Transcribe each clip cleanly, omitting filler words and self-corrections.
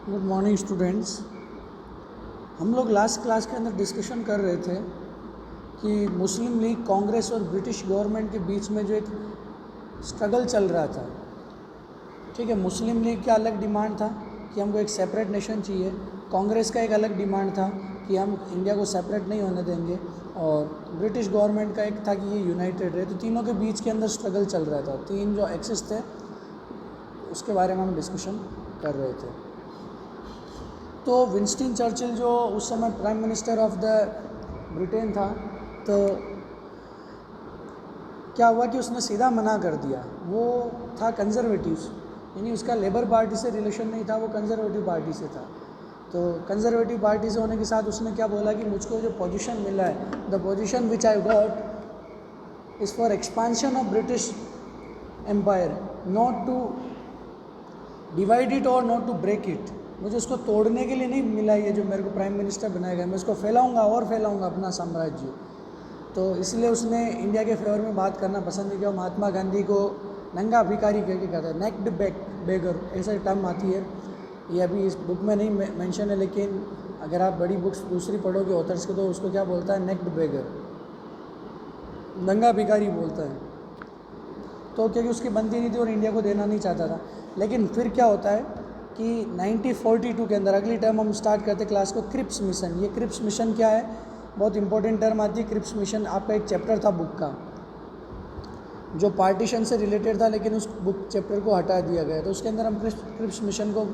Good morning students. हम लोग last class के अंदर डिस्कशन कर रहे थे कि मुस्लिम लीग, कांग्रेस और ब्रिटिश गवर्नमेंट के बीच में जो एक स्ट्रगल चल रहा था, ठीक है। मुस्लिम लीग का अलग डिमांड था कि हमको एक सेपरेट नेशन चाहिए, कांग्रेस का एक अलग डिमांड था कि हम इंडिया को सेपरेट नहीं होने देंगे, और ब्रिटिश गवर्नमेंट का एक था कि ये यूनाइटेड रहे। तो तीनों के बीच के अंदर स्ट्रगल चल रहा था। तीन जो एक्सिस थे उसके बारे में हम डिस्कशन कर रहे थे। तो विंस्टन चर्चिल जो उस समय prime minister of the Britain था, तो क्या हुआ कि उसने सीधा मना कर दिया। वो था कंजर्वेटिव्स, यानी उसका लेबर पार्टी से रिलेशन नहीं था, वो कंजर्वेटिव पार्टी से था। तो कंजर्वेटिव पार्टी से होने के साथ उसने क्या बोला कि मुझको जो पोजीशन मिला है, the position which I got is for expansion of British empire, not to divide it और नॉट टू ब्रेक इट। मुझे उसको तोड़ने के लिए नहीं मिला ये जो मेरे को प्राइम मिनिस्टर बनाया गया, मैं इसको फैलाऊंगा और फैलाऊंगा अपना साम्राज्य। तो इसलिए उसने इंडिया के फेवर में बात करना पसंद नहीं किया। महात्मा गांधी को नंगा भिखारी कह के कहता है, नेक्ड बेगर, ऐसा टर्म आती है। ये अभी इस बुक में नहीं मेंशन है, लेकिन अगर आप बड़ी बुक्स दूसरी पढ़ोगे ऑथर्स के, तो उसको क्या बोलता है, नेक्ड बेगर, नंगा भिखारी बोलता है। तो क्योंकि उसकी बनती नहीं थी और इंडिया को देना नहीं चाहता था। लेकिन फिर क्या होता है कि 1942 के अंदर, अगली टर्म हम स्टार्ट करते क्लास को, क्रिप्स मिशन। ये क्रिप्स मिशन क्या है, बहुत इंपॉर्टेंट टर्म आती है। क्रिप्स मिशन आपका एक चैप्टर था बुक का जो पार्टीशन से रिलेटेड था, लेकिन उस बुक चैप्टर को हटा दिया गया। तो उसके अंदर हम क्रिप्स मिशन को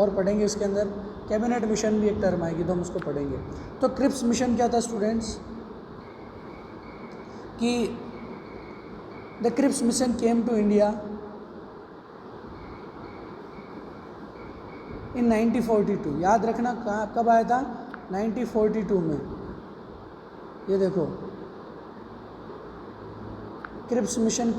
और पढ़ेंगे। उसके अंदर कैबिनेट मिशन भी एक टर्म आएगी, तो हम उसको पढ़ेंगे। तो क्रिप्स मिशन क्या था स्टूडेंट्स, कि the Cripps mission came to India in 1942। याद रखना कब आया था, 1942 में। ये देखो, Cripps mission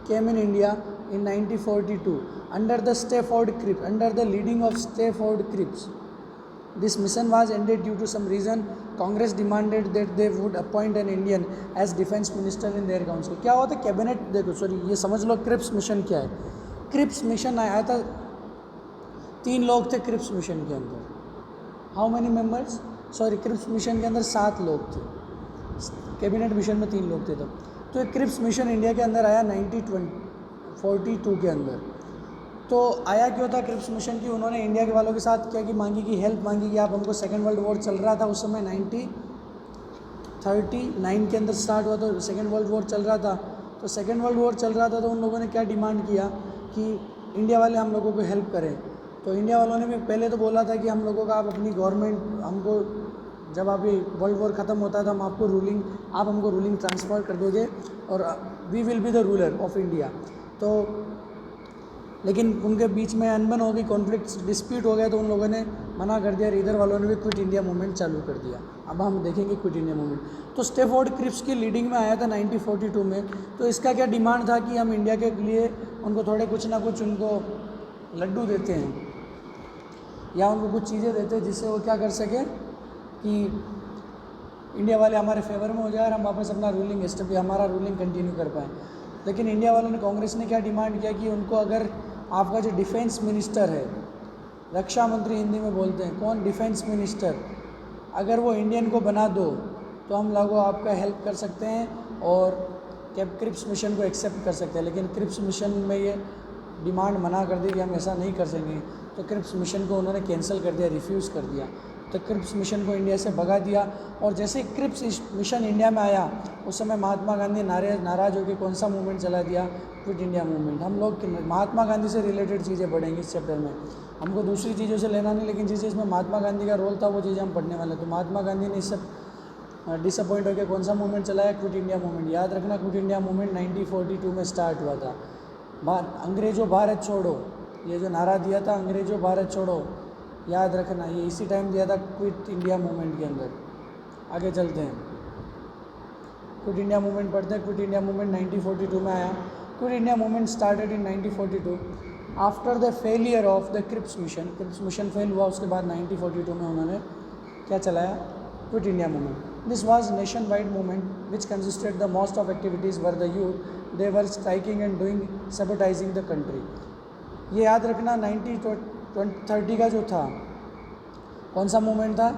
came in India in 1942 under the Stafford Cripps, under the leading of Stafford Cripps. This mission was ended due to some reason. Congress demanded that they would appoint an Indian as defence minister in their council. क्या होता है cabinet, देखो sorry ये समझ लो Cripps mission क्या है। Cripps mission आया था, 3 लोग थे क्रिप्स मिशन के अंदर। How many members, sorry Cripps mission के अंदर 7 लोग थे, कैबिनेट मिशन में 3 लोग थे तब। तो एक क्रिप्स मिशन इंडिया के अंदर आया 1942 के अंदर। तो आया क्यों था क्रिप्स मिशन की, उन्होंने इंडिया के वालों के साथ क्या की मांगी, की हेल्प मांगी कि आप हमको, सेकेंड वर्ल्ड वॉर चल रहा था उस समय, 1939 के अंदर स्टार्ट हुआ, तो सेकेंड वर्ल्ड वॉर चल रहा था। तो सेकेंड वर्ल्ड वॉर चल रहा था, तो उन लोगों ने क्या डिमांड किया कि इंडिया वाले हम लोगों को हेल्प करें। तो इंडिया वालों ने भी पहले तो बोला था कि हम लोगों का, आप अपनी गवर्नमेंट हमको, जब अभी वर्ल्ड वॉर ख़त्म होता है तो हम आपको रूलिंग, आप हमको रूलिंग ट्रांसफ़र कर दोगे और we will be the ruler of India. तो लेकिन उनके बीच में अनबन हो गई, कॉन्फ्लिक्ट डिस्प्यूट हो गया, तो उन लोगों ने मना कर दिया। इधर वालों ने भी क्विट इंडिया मूवमेंट चालू कर दिया। अब हम देखेंगे क्विट इंडिया मूवमेंट। तो स्टैफोर्ड क्रिप्स की लीडिंग में आया था 1942 में। तो इसका क्या डिमांड था कि हम इंडिया के लिए उनको थोड़े कुछ ना कुछ उनको लड्डू देते हैं या उनको कुछ चीज़ें देते हैं जिससे वो क्या कर सके कि इंडिया वाले हमारे फेवर में हो जाए और हम वापस अपना रूलिंग हमारा रूलिंग कंटिन्यू कर पाएँ। लेकिन इंडिया वालों ने, कांग्रेस ने क्या डिमांड किया कि उनको, अगर आपका जो डिफेंस मिनिस्टर है, रक्षा मंत्री हिंदी में बोलते हैं, कौन, डिफेंस मिनिस्टर, अगर वो इंडियन को बना दो तो हम लोग आपका हेल्प कर सकते हैं और क्रिप्स मिशन को एक्सेप्ट कर सकते हैं। लेकिन क्रिप्स मिशन में ये डिमांड मना कर दी कि हम ऐसा नहीं कर सकेंगे। तो क्रिप्स मिशन को उन्होंने कैंसिल कर दिया, रिफ्यूज़ कर दिया। तो क्रिप्स मिशन को इंडिया से भगा दिया। और जैसे क्रिप्स मिशन इंडिया में आया, उस समय महात्मा गांधी नाराज़ होकर कौन सा मूवमेंट चला दिया, क्विट इंडिया मूवमेंट। हम लोग महात्मा गांधी से रिलेटेड चीज़ें पढ़ेंगे इस चैप्टर में। हमको दूसरी चीज़ों से लेना नहीं, लेकिन जिस इसमें महात्मा गांधी का रोल था वो चीज़ें हम पढ़ने वाले। तो महात्मा गांधी ने इससे डिसअपॉइंट होकर कौन सा मूवमेंट चलाया, क्विट इंडिया मूवमेंट। याद रखना, क्विट इंडिया मूवमेंट 1942 में स्टार्ट हुआ था। अंग्रेज़ों भारत छोड़ो, ये जो नारा दिया था, अंग्रेज़ों भारत छोड़ो, याद रखना, ये इसी टाइम दिया था क्विट इंडिया मूवमेंट के अंदर। आगे चलते हैं, क्विट इंडिया मूवमेंट पढ़ते हैं। क्विट इंडिया मूवमेंट 1942 में आया। Quit India movement started in 1942 after the failure of the Cripps mission. Cripps mission fail हुआ, उसके बाद 1942 में उन्होंने क्या चलाया, quit India movement. This was nationwide movement which consisted the most of activities were the youth, they were striking and doing sabotaging the country. ये याद रखना, 1930 का जो था, कौन सा मूवमेंट था?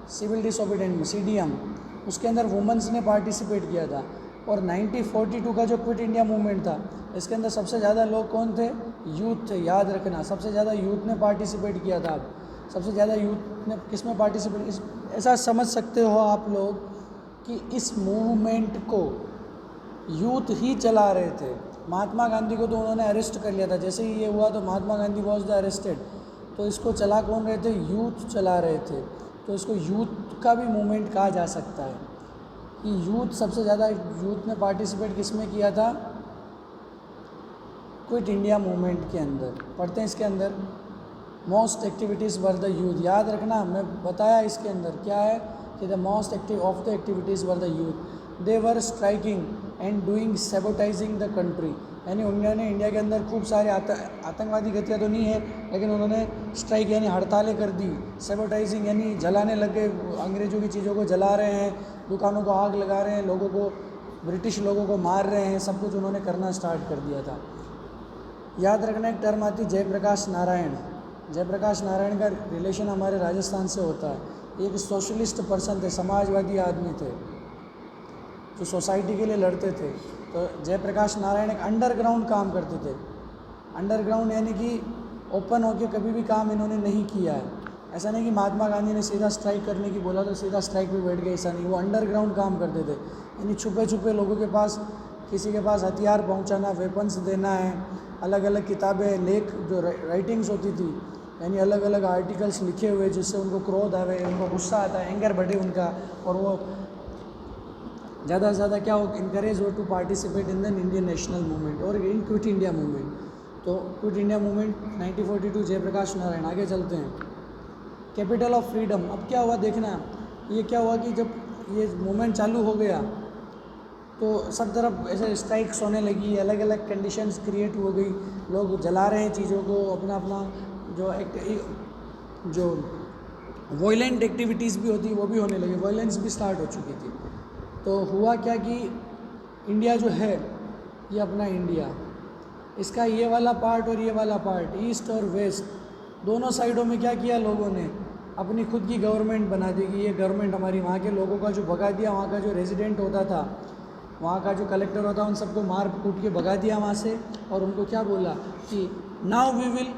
सिविल डिसोबीडियंट, CDM, उसके अंदर वुमेंस ने पार्टिसिपेट किया था। और 1942 का जो क्विट इंडिया मूवमेंट था, इसके अंदर सबसे ज़्यादा लोग कौन थे? यूथ थे, याद रखना, सबसे ज़्यादा यूथ ने पार्टिसिपेट किया था। सबसे ज़्यादा यूथ ने किस में पार्टिसिपेट, ऐसा समझ सकते हो आप लोग कि इस मूवमेंट को यूथ ही चला रहे थे। महात्मा गांधी को तो उन्होंने अरेस्ट कर लिया था, जैसे ही ये हुआ तो Mahatma Gandhi was the arrested. तो इसको चला कौन रहे थे? यूथ चला रहे थे। तो इसको यूथ का भी मूवमेंट कहा जा सकता है कि यूथ, सबसे ज़्यादा यूथ ने पार्टिसिपेट किस में किया था? क्विट इंडिया मूवमेंट के अंदर। पढ़ते हैं इसके अंदर, most activities were the youth. याद रखना, मैं बताया इसके अंदर क्या है कि the most active of the activities were the youth. They were striking and doing sabotaging the country, यानी उन्होंने इंडिया के अंदर खूब सारे आतंकवादी गतियाँ तो नहीं है, लेकिन उन्होंने स्ट्राइक यानी हड़तालें कर दी। सेबोटाइजिंग यानी जलाने लग गए, अंग्रेज़ों की चीज़ों को जला रहे हैं, दुकानों को आग लगा रहे हैं, लोगों को, ब्रिटिश लोगों को मार रहे हैं, सब कुछ उन्होंने करना स्टार्ट कर दिया था। याद रखना, एक टर्म आती जयप्रकाश नारायण। जयप्रकाश नारायण का रिलेशन हमारे राजस्थान से होता है। एक सोशलिस्ट पर्सन थे, समाजवादी आदमी थे जो सोसाइटी के लिए लड़ते थे। तो जयप्रकाश नारायण एक अंडरग्राउंड काम करते थे। अंडरग्राउंड यानी कि ओपन होकर कभी भी काम इन्होंने नहीं किया है। ऐसा नहीं कि महात्मा गांधी ने सीधा स्ट्राइक करने की बोला तो सीधा स्ट्राइक पे बैठ गए, ऐसा नहीं। वो अंडरग्राउंड काम करते थे, यानी छुपे छुपे लोगों के पास, किसी के पास हथियार पहुंचाना, वेपन्स देना है, अलग अलग किताबें, लेख, जो राइटिंग्स होती थी, यानी अलग अलग आर्टिकल्स लिखे हुए जिससे उनको क्रोध आवे, उनको गुस्सा आता है, एंगर बढ़े उनका, और वो ज़्यादा से ज़्यादा क्या हो, इनकरेज हो to participate in the Indian national movement और इन क्विट इंडिया मूवमेंट। तो quit India movement 1942, Jayaprakash Narayan. आगे चलते हैं, कैपिटल ऑफ फ्रीडम। अब क्या हुआ देखना, ये क्या हुआ कि जब ये मूवमेंट चालू हो गया तो सब तरफ ऐसे स्ट्राइक्स होने लगी, अलग अलग कंडीशंस क्रिएट हो गई, लोग जला रहे हैं चीज़ों को, अपना अपना जो वॉयलेंट एक्टिविटीज़ भी होती वो भी होने लगी, वॉयलेंस भी स्टार्ट हो चुकी थी। तो हुआ क्या कि इंडिया जो है, ये अपना इंडिया, इसका ये वाला पार्ट और ये वाला पार्ट, ईस्ट और वेस्ट, दोनों साइडों में क्या किया लोगों ने, अपनी खुद की गवर्नमेंट बना दी कि ये गवर्नमेंट हमारी। वहाँ के लोगों का जो भगा दिया, वहाँ का जो रेजिडेंट होता था, वहाँ का जो कलेक्टर होता, उन सबको मार कूट के भगा दिया वहाँ से, और उनको क्या बोला कि now we will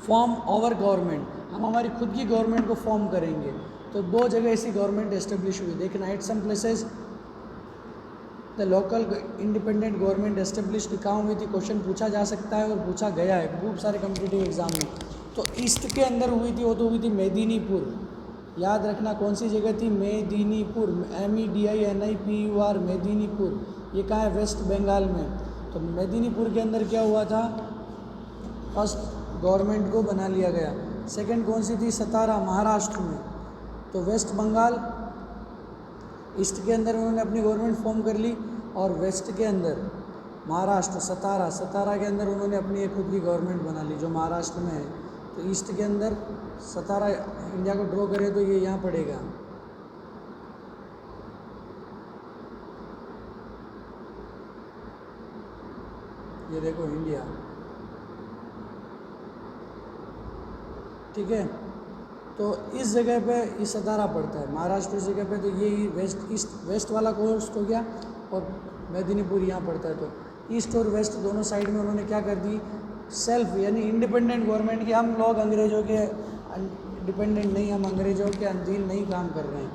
form our government, हम हमारी खुद की गवर्नमेंट को फॉर्म करेंगे। तो दो जगह ऐसी गवर्नमेंट एस्टेब्लिश हुई, देखना, at some places the local independent government established. कहाँ हुई थी, क्वेश्चन पूछा जा सकता है और पूछा गया है खूब सारे कम्पिटिटिव एग्जाम में। तो ईस्ट के अंदर हुई थी, वो तो हुई थी मेदिनीपुर। याद रखना कौन सी जगह थी, मेदिनीपुर, MEDINIPUR, मेदिनीपुर। ये कहाँ है, वेस्ट बंगाल में। तो मेदिनीपुर के अंदर क्या हुआ था, फर्स्ट गवर्नमेंट को बना लिया गया। सेकंड कौन सी थी, सतारा, महाराष्ट्र में। तो वेस्ट बंगाल, ईस्ट के अंदर उन्होंने अपनी गवर्नमेंट फॉर्म कर ली, और वेस्ट के अंदर महाराष्ट्र, सतारा के अंदर उन्होंने अपनी एक खुद की गवर्नमेंट बना ली जो महाराष्ट्र में है। तो ईस्ट के अंदर सतारा, इंडिया को ड्रॉ करें तो ये यहाँ पड़ेगा। ये देखो इंडिया, ठीक है। तो इस जगह पे ये सतारा पड़ता है, महाराष्ट्र इस जगह पे। तो ये वेस्ट, ईस्ट वेस्ट वाला कोस्ट हो गया, और मेदिनीपुर यहाँ पड़ता है। तो ईस्ट और वेस्ट दोनों साइड में उन्होंने क्या कर दी, सेल्फ यानी इंडिपेंडेंट गवर्नमेंट की। हम लोग अंग्रेज़ों के डिपेंडेंट नहीं, हम अंग्रेज़ों के अधीन नहीं काम कर रहे हैं,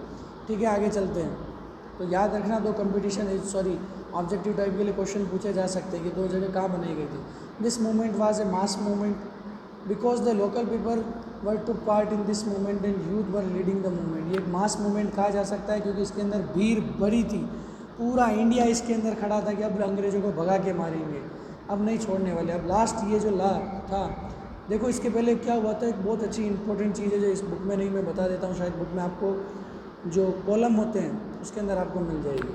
ठीक है। आगे चलते हैं। तो याद रखना, दो कंपटीशन, सॉरी, ऑब्जेक्टिव टाइप के लिए क्वेश्चन पूछे जा सकते हैं कि दो जगह कहाँ बनाई गई थी। This movement was a mass movement because the local people were to part in this movement and youth were leading the movement. ये एक मास मूवमेंट कहा जा सकता है क्योंकि इसके अंदर भीड़ बड़ी थी, पूरा इंडिया इसके अंदर खड़ा था कि अब अंग्रेज़ों को भगा के मारेंगे, अब नहीं छोड़ने वाले। अब लास्ट ये जो ला था, देखो इसके पहले क्या हुआ था, एक बहुत अच्छी इंपॉर्टेंट चीज़ है जो इस बुक में नहीं, मैं बता देता हूँ, शायद बुक में आपको जो कॉलम होते हैं उसके अंदर आपको मिल जाएगी।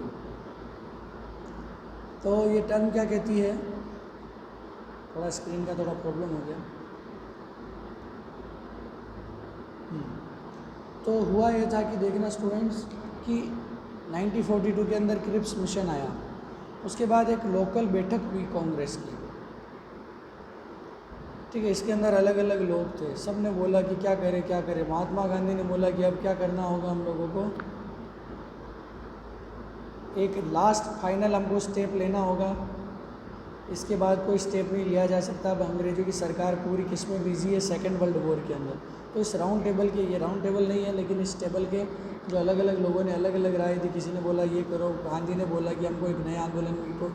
तो ये टर्म क्या कहती है, थोड़ा स्क्रीन का थोड़ा प्रॉब्लम हो गया। तो हुआ ये था कि देखना स्टूडेंट्स कि 1942 के अंदर क्रिप्स मिशन आया, उसके बाद एक लोकल बैठक हुई कांग्रेस की। ठीक है, इसके अंदर अलग अलग लोग थे, सब ने बोला कि क्या करें क्या करें। महात्मा गांधी ने बोला कि अब क्या करना होगा हम लोगों को, एक लास्ट फाइनल हमको स्टेप लेना होगा, इसके बाद कोई स्टेप नहीं लिया जा सकता। अब अंग्रेज़ों की सरकार पूरी किस में बिजी है, सेकेंड वर्ल्ड वॉर के अंदर। तो इस राउंड टेबल के, ये राउंड टेबल नहीं है लेकिन इस टेबल के जो अलग अलग लोगों ने अलग अलग राय दी, किसी ने बोला ये करो, गांधी ने बोला कि हमको एक नए आंदोलन को,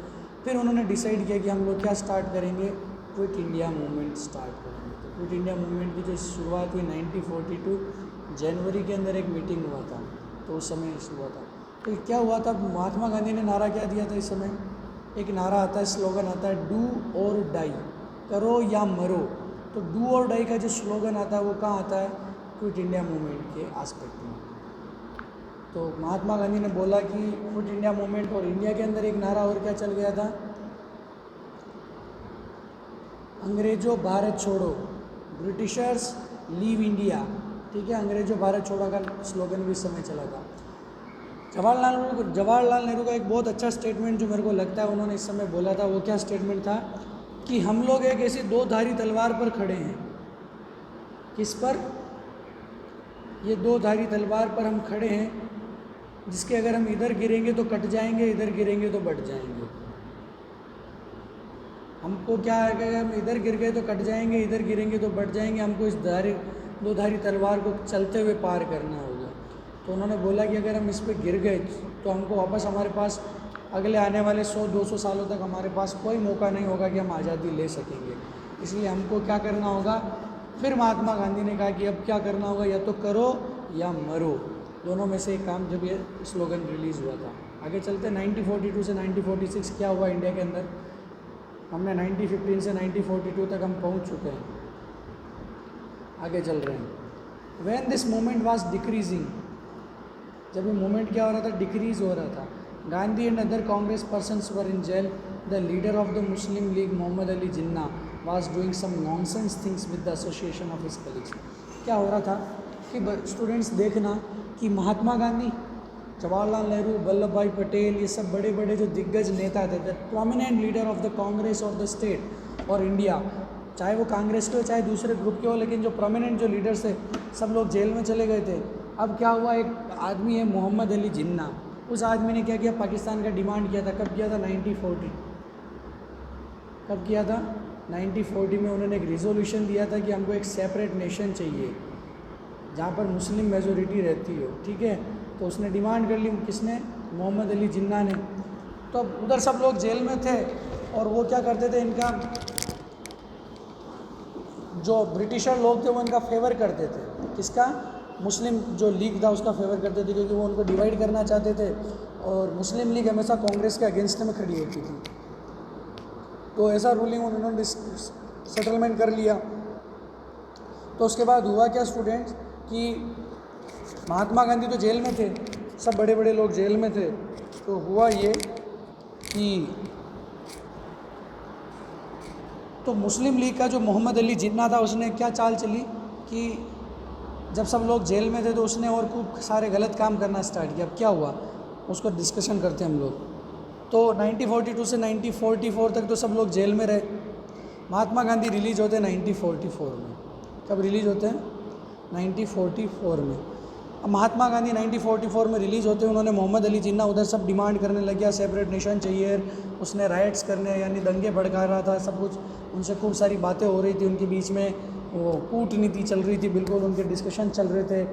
फिर उन्होंने डिसाइड किया कि हम लोग क्या स्टार्ट करेंगे, क्विट इंडिया मूवमेंट स्टार्ट करेंगे। तो क्विट इंडिया मूवमेंट की जो शुरुआत हुई 1942 जनवरी के अंदर एक मीटिंग हुआ था, तो उस समय हुआ था। तो क्या हुआ था, महात्मा गांधी ने नारा क्या दिया था इस समय, एक नारा आता है, स्लोगन आता है, डू और डाई, करो या मरो। तो डू और डाई का जो स्लोगन आता है वो कहाँ आता है, क्विट इंडिया मूवमेंट के एस्पेक्ट में। तो महात्मा गांधी ने बोला कि क्विट इंडिया मूवमेंट, और इंडिया के अंदर एक नारा और क्या चल गया था, अंग्रेजों भारत छोड़ो, ब्रिटिशर्स लीव इंडिया। ठीक है, अंग्रेजों भारत छोड़ो का स्लोगन भी इस समय चला था। जवाहरलाल नेहरू का एक बहुत अच्छा स्टेटमेंट जो मेरे को लगता है उन्होंने इस समय बोला था, वो क्या स्टेटमेंट था कि हम लोग एक ऐसी दो धारी तलवार पर खड़े हैं। किस पर, ये दो धारी तलवार पर हम खड़े हैं, जिसके अगर हम इधर गिरेंगे तो कट जाएंगे, इधर गिरेंगे तो बढ़ जाएंगे। हमको क्या है कि हम इधर गिर गए तो कट जाएंगे, इधर गिरेंगे तो बढ़ जाएंगे, हमको इस दो धारी तलवार को चलते हुए पार करना होगा। तो उन्होंने बोला कि अगर हम इस पर गिर गए तो हमको वापस, हमारे पास अगले आने वाले 100-200 सालों तक हमारे पास कोई मौका नहीं होगा कि हम आज़ादी ले सकेंगे। इसलिए हमको क्या करना होगा, फिर महात्मा गांधी ने कहा कि अब क्या करना होगा, या तो करो या मरो, दोनों में से एक काम। जब ये स्लोगन रिलीज़ हुआ था, आगे चलते 1942 से 1946 क्या हुआ इंडिया के अंदर, हमने 1915 से 1942 तक हम पहुंच चुके हैं, आगे चल रहे हैं। When this movement was decreasing, जब ये मूवमेंट क्या हो रहा था, डिक्रीज हो रहा था, Gandhi and other Congress persons were in jail, the leader of the Muslim League Muhammad Ali Jinnah was doing some nonsense things with the association of his colleagues. क्या हो रहा था कि स्टूडेंट्स देखना कि महात्मा गांधी, जवाहरलाल नेहरू, वल्लभ भाई पटेल, ये सब बड़े बड़े जो दिग्गज नेता थे, the prominent leader of the Congress और द स्टेट और इंडिया, चाहे वो कांग्रेस के हो चाहे दूसरे ग्रुप के हो, लेकिन जो प्रोमिनेंट जो लीडर्स थे सब लोग जेल में चले गए थे। अब क्या हुआ, एक आदमी है मोहम्मद अली जिन्ना, उस आदमी ने क्या किया, पाकिस्तान का डिमांड किया था। कब किया था, 1940। कब किया था, 1940 में उन्होंने एक रिजोल्यूशन दिया था कि हमको एक सेपरेट नेशन चाहिए जहाँ पर मुस्लिम मेजोरिटी रहती हो। ठीक है, तो उसने डिमांड कर ली, किसने, मोहम्मद अली जिन्ना ने। तो अब उधर सब लोग जेल में थे और वो क्या करते थे, इनका जो ब्रिटिशर लोग थे वो इनका फेवर करते थे, किसका, मुस्लिम जो लीग था उसका फेवर करते थे, क्योंकि वो उनको डिवाइड करना चाहते थे और मुस्लिम लीग हमेशा कांग्रेस के अगेंस्ट में खड़ी होती थी। तो ऐसा रूलिंग उन्होंने सेटलमेंट कर लिया। तो उसके बाद हुआ क्या स्टूडेंट्स, कि महात्मा गांधी तो जेल में थे, सब बड़े बड़े लोग जेल में थे। तो हुआ ये कि तो मुस्लिम लीग का जो मोहम्मद अली जिन्ना था, उसने क्या चाल चली कि जब सब लोग जेल में थे तो उसने और खूब सारे गलत काम करना स्टार्ट किया। अब क्या हुआ उसको डिस्कशन करते हैं हम लोग। तो 1942 से 1944 तक तो सब लोग जेल में रहे। महात्मा गांधी रिलीज होते हैं 1944 में। कब रिलीज होते हैं, 1944 में। अब महात्मा गांधी 1944 में रिलीज़ होते हैं, उन्होंने मोहम्मद अली जिन्ना उधर सब डिमांड करने लग गया, सेपरेट नेशन चाहिए, उसने राइट्स करने यानी दंगे भड़का रहा था, सब कुछ उनसे खूब सारी बातें हो रही थी, उनके बीच में वो कूटनीति चल रही थी, बिल्कुल उनके डिस्कशन चल रहे थे।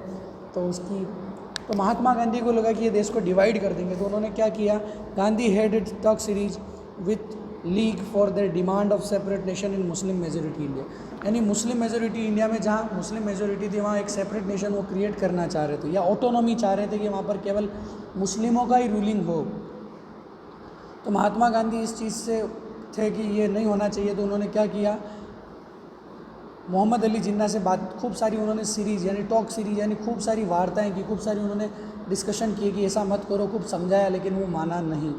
तो महात्मा गांधी को लगा कि ये देश को डिवाइड कर देंगे, तो उन्होंने क्या किया, Gandhi headed talk series with league for their demand of separate nation in Muslim majority India, यानी मुस्लिम मेजोरिटी इंडिया में जहाँ मुस्लिम मेजोरिटी थी वहाँ एक सेपरेट नेशन वो क्रिएट करना चाह रहे थे, या ऑटोनॉमी चाह रहे थे कि वहाँ पर केवल मुस्लिमों का ही रूलिंग हो। तो महात्मा गांधी इस चीज़ से थे कि ये नहीं होना चाहिए, तो उन्होंने क्या किया, मोहम्मद अली जिन्ना से बात, खूब सारी उन्होंने सीरीज़ यानी टॉक सीरीज यानी खूब सारी वार्ताएँ की, खूब सारी उन्होंने डिस्कशन किए कि ऐसा मत करो, खूब समझाया, लेकिन वो माना नहीं।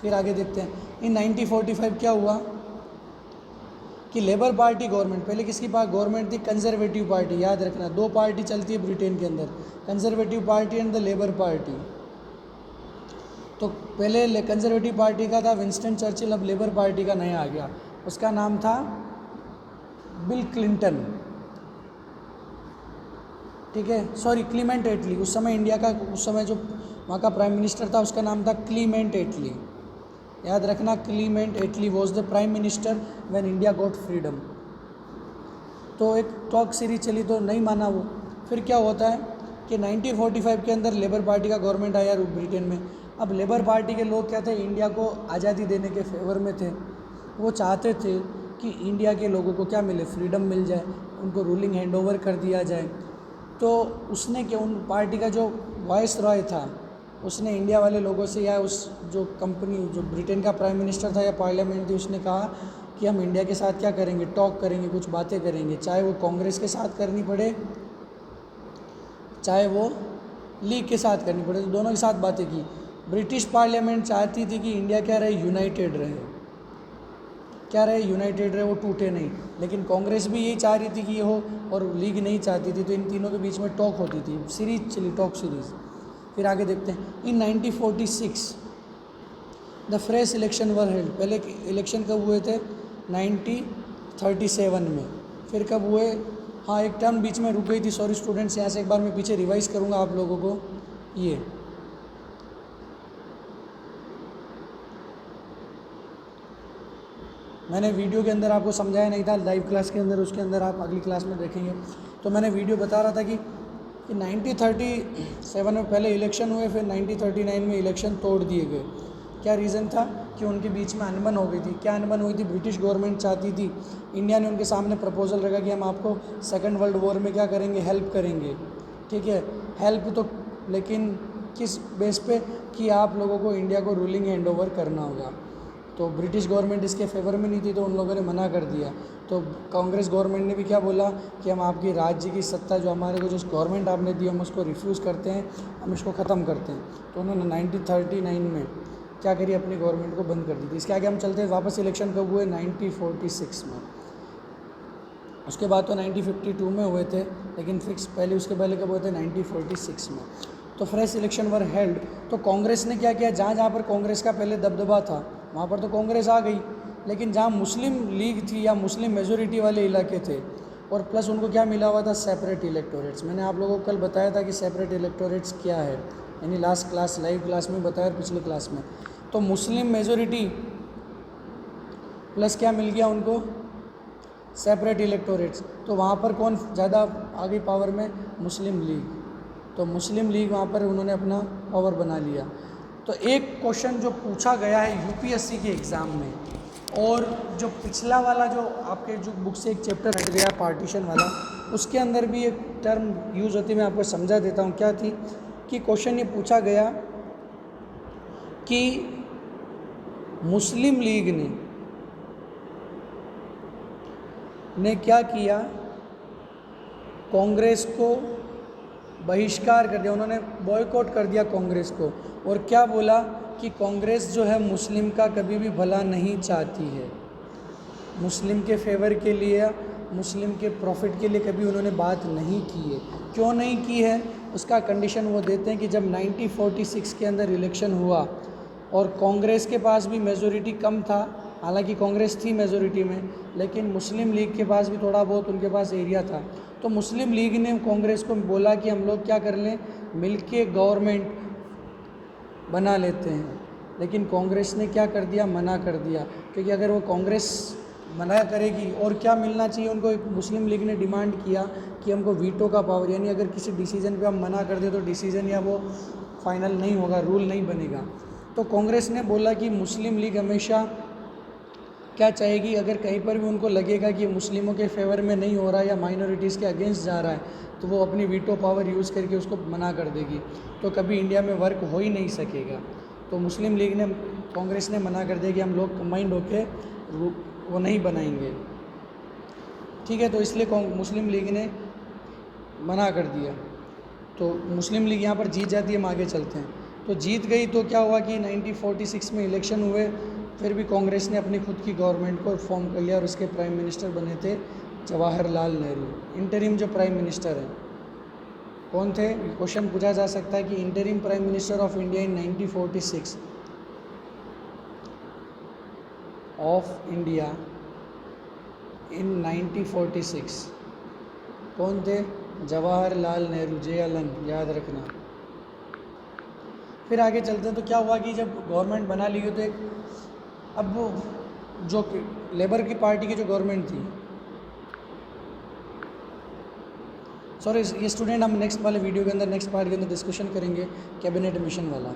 फिर आगे देखते हैं, इन 1945 क्या हुआ कि लेबर पार्टी गवर्नमेंट, पहले किसकी पास गवर्नमेंट थी, कंजर्वेटिव पार्टी, याद रखना, दो पार्टी चलती है ब्रिटेन के अंदर, conservative party and the labour party. तो पहले कंजर्वेटिव पार्टी का था विंस्टन चर्चिल, अब लेबर पार्टी का नया आ गया, उसका नाम था बिल क्लिंटन, ठीक है, सॉरी क्लीमेंट एटली, उस समय इंडिया का, उस समय जो वहाँ का प्राइम मिनिस्टर था उसका नाम था क्लीमेंट एटली, याद रखना, Clement Attlee was the prime minister when India got freedom. तो एक टॉक सीरीज चली तो नहीं माना वो। फिर क्या होता है कि 1945 के अंदर लेबर पार्टी का गवर्नमेंट आया ब्रिटेन में। अब लेबर पार्टी के लोग क्या थे, इंडिया को आज़ादी देने के फेवर में थे। वो चाहते थे कि इंडिया के लोगों को क्या मिले, फ्रीडम मिल जाए, उनको रूलिंग हैंडओवर कर दिया जाए। तो उसने क्या, उन पार्टी का जो वाइस रॉय था उसने इंडिया वाले लोगों से, या उस जो कंपनी, जो ब्रिटेन का प्राइम मिनिस्टर था या पार्लियामेंट थी, उसने कहा कि हम इंडिया के साथ क्या करेंगे, टॉक करेंगे, कुछ बातें करेंगे, चाहे वो कांग्रेस के साथ करनी पड़े चाहे वो लीग के साथ करनी पड़े, तो दोनों के साथ बातें की। ब्रिटिश पार्लियामेंट चाहती थी कि इंडिया क्या रहे, यूनाइटेड रहे, क्या रहे, यूनाइटेड रहे, वो टूटे नहीं। लेकिन कांग्रेस भी यही चाह रही थी कि ये हो, और लीग नहीं चाहती थी। तो इन तीनों के बीच में टॉक होती थी, सीरीज चली, टॉक सीरीज। फिर आगे देखते हैं। इन 1946 the fresh election were held. पहले इलेक्शन कब हुए थे, 1937 में। फिर कब हुए, हाँ एक टर्म बीच में रुक गई थी, सॉरी स्टूडेंट्स, यहाँ से एक बार मैं पीछे रिवाइज करूँगा आप लोगों को। ये मैंने वीडियो के अंदर आपको समझाया नहीं था, लाइव क्लास के अंदर, उसके अंदर आप अगली क्लास में देखेंगे। तो मैंने वीडियो बता रहा था कि 1937 में पहले इलेक्शन हुए, फिर 1939 में इलेक्शन तोड़ दिए गए। क्या रीज़न था कि उनके बीच में अनबन हो गई थी। क्या अनबन हुई थी, ब्रिटिश गवर्नमेंट चाहती थी, इंडिया ने उनके सामने प्रपोजल रखा कि हम आपको सेकेंड वर्ल्ड वॉर में क्या करेंगे, हेल्प करेंगे, ठीक है, हेल्प तो, लेकिन किस बेस पे, कि आप लोगों को इंडिया को रूलिंग हैंड ओवर करना होगा। तो ब्रिटिश गवर्नमेंट इसके फेवर में नहीं थी, तो उन लोगों ने मना कर दिया। तो कांग्रेस गवर्नमेंट ने भी क्या बोला कि हम आपकी राज्य की सत्ता, जो हमारे को जो गवर्नमेंट आपने दी, हम उसको रिफ्यूज़ करते हैं, हम इसको ख़त्म करते हैं। तो उन्होंने 1939 में क्या करी, अपनी गवर्नमेंट को बंद कर दी थी। इसके आगे हम चलते हैं, वापस इलेक्शन कब हुए, 1946 में। उसके बाद तो 1952 में हुए थे, लेकिन फिक्स पहले, उसके पहले कब हुए थे, 1946 में। तो फ्रेश इलेक्शन वर हेल्ड। तो कांग्रेस ने क्या किया, जहाँ जहाँ पर कांग्रेस का पहले दबदबा था वहाँ पर तो कांग्रेस आ गई, लेकिन जहाँ मुस्लिम लीग थी या मुस्लिम मेजोरिटी वाले इलाके थे, और प्लस उनको क्या मिला हुआ था, सेपरेट इलेक्टोरेट्स। मैंने आप लोगों को कल बताया था कि सेपरेट इलेक्टोरेट्स क्या है, यानी लास्ट क्लास, लाइव क्लास में बताया, पिछले क्लास में। तो मुस्लिम मेजोरिटी प्लस क्या मिल गया उनको, सेपरेट इलेक्टोरेट्स। तो वहाँ पर कौन ज़्यादा आ गई पावर में, मुस्लिम लीग। तो मुस्लिम लीग वहाँ पर उन्होंने अपना पावर बना लिया। तो एक क्वेश्चन जो पूछा गया है यूपीएससी के एग्ज़ाम में, और जो पिछला वाला जो आपके जो बुक से एक चैप्टर हट गया पार्टीशन वाला, उसके अंदर भी एक टर्म यूज़ होती है, मैं आपको समझा देता हूँ क्या थी। कि क्वेश्चन ये पूछा गया कि मुस्लिम लीग ने क्या किया, कांग्रेस को बहिष्कार कर दिया, उन्होंने बॉयकॉट कर दिया कांग्रेस को, और क्या बोला कि कांग्रेस जो है मुस्लिम का कभी भी भला नहीं चाहती है, मुस्लिम के फेवर के लिए, मुस्लिम के प्रॉफिट के लिए कभी उन्होंने बात नहीं की है। क्यों नहीं की है, उसका कंडीशन वो देते हैं कि जब 1946 के अंदर इलेक्शन हुआ और कांग्रेस के पास भी मेजोरिटी कम था, हालांकि कांग्रेस थी मेजोरिटी में, लेकिन मुस्लिम लीग के पास भी थोड़ा बहुत उनके पास एरिया था। तो मुस्लिम लीग ने कांग्रेस को बोला कि हम लोग क्या कर लें, मिलके गवर्नमेंट बना लेते हैं। लेकिन कांग्रेस ने क्या कर दिया, मना कर दिया, क्योंकि अगर वो कांग्रेस मना करेगी, और क्या मिलना चाहिए उनको, एक मुस्लिम लीग ने डिमांड किया कि हमको वीटो का पावर, यानी अगर किसी डिसीजन पे हम मना कर दे तो डिसीजन या वो फाइनल नहीं होगा, रूल नहीं बनेगा। तो कांग्रेस ने बोला कि मुस्लिम लीग हमेशा क्या चाहेगी, अगर कहीं पर भी उनको लगेगा कि मुस्लिमों के फेवर में नहीं हो रहा है या माइनॉरिटीज़ के अगेंस्ट जा रहा है, तो वो अपनी वीटो पावर यूज़ करके उसको मना कर देगी, तो कभी इंडिया में वर्क हो ही नहीं सकेगा। तो मुस्लिम लीग ने, कांग्रेस ने मना कर दिया कि हम लोग कंबाइंड होके वो नहीं बनाएंगे, ठीक है। तो इसलिए मुस्लिम लीग ने मना कर दिया। तो मुस्लिम लीग यहाँ पर जीत जाती है, हम आगे चलते हैं। तो जीत गई तो क्या हुआ कि 1946 में इलेक्शन हुए, फिर भी कांग्रेस ने अपनी खुद की गवर्नमेंट को फॉर्म कर लिया, और उसके प्राइम मिनिस्टर बने थे जवाहरलाल नेहरू। इंटरिम जो प्राइम मिनिस्टर हैं कौन थे, क्वेश्चन पूछा जा सकता है कि interim prime minister of India in 1946 of India in 1946 कौन थे? जवाहरलाल नेहरू, JLN, याद रखना। फिर आगे चलते हैं। तो क्या हुआ कि जब गवर्नमेंट बना ली तो एक अब वो जो लेबर की पार्टी की जो गवर्नमेंट थी, सॉरी ये स्टूडेंट हम नेक्स्ट वाले वीडियो के अंदर, नेक्स्ट पार्ट के अंदर डिस्कशन करेंगे कैबिनेट मिशन वाला।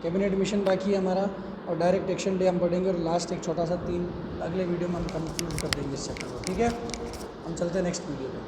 कैबिनेट मिशन बाकी है हमारा, और डायरेक्ट एक्शन डे हम पढ़ेंगे, और लास्ट एक छोटा सा 3 अगले वीडियो में हम कंक्लूड कर देंगे इस चैप्टर को। ठीक है, हम चलते हैं नेक्स्ट वीडियो पे।